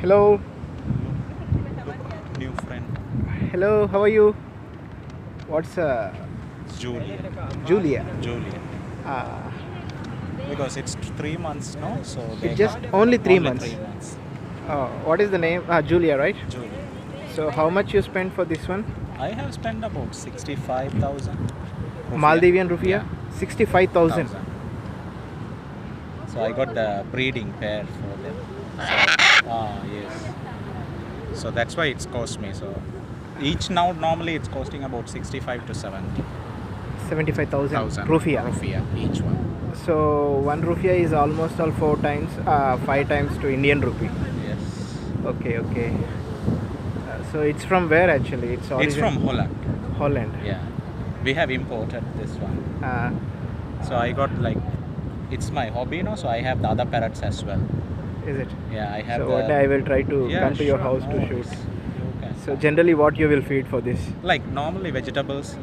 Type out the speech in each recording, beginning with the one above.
Hello. Look, new friend. Hello, how are you? What's Julia. Julia? Julia. Uh, Because it's 3 months, no? So they it's just got only 3 only months. 3 months. What is the name? Julia, right? Julia. So how much you spent for this one? I have spent about 65,000. Maldivian rupiah? Yeah. 65,000. 1,000. So I got the breeding pair for them. Yes. So that's why it's cost me. So each now normally it's costing about 65 to 70,000 75,000 rupiah. rupiah each one. So 1 rupiah is almost all 4 times, 5 times to Indian rupee. Yes. Okay, okay. So it's from where actually? It's from Holland. Holland. Yeah. We have imported this one. Uh, So I got like, it's my hobby, so I have the other parrots as well. is it? Yeah, I have So the. one day I will try to Yeah, come to your sure, house no to worries. shoot. You can. So generally what you will feed for this? Like normally vegetables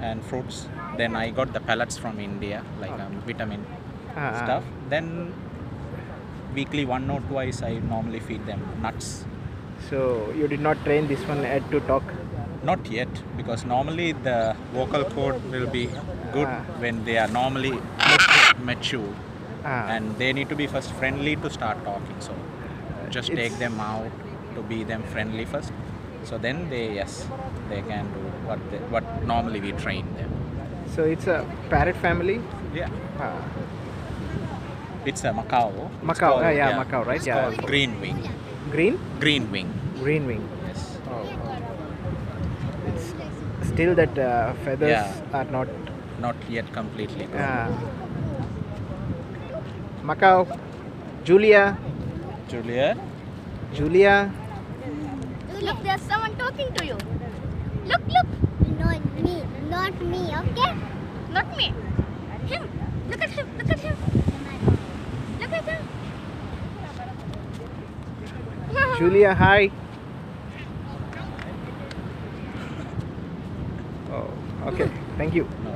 and fruits. Then I got the pellets from India, like vitamin stuff. Then weekly 1 or twice I normally feed them nuts. So you did not train this one yet to talk? Not yet, because normally the vocal cord will be good when they are normally mature. And they need to be first friendly to start talking. So just take them out to be them friendly first. So then they can do what normally we train them. So it's a parrot family? Yeah. Ah, It's a Macaw. Macaw, Macaw, right? It's Yeah. called green wing. green? Green wing. Green wing. Yes. Oh. It's still that feathers Yeah. are not. Not yet completely grown. Macaw. Julia. Julia. Julia. Look, there's someone talking to you. Look, look. Not me, okay? Not me. Him. Look at him. Look at him. Look at him. Julia, hi. Oh, okay. Thank you. No.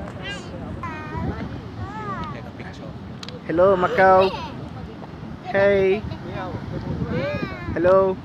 Take a picture. Hello, Macaw. Hey. Hello.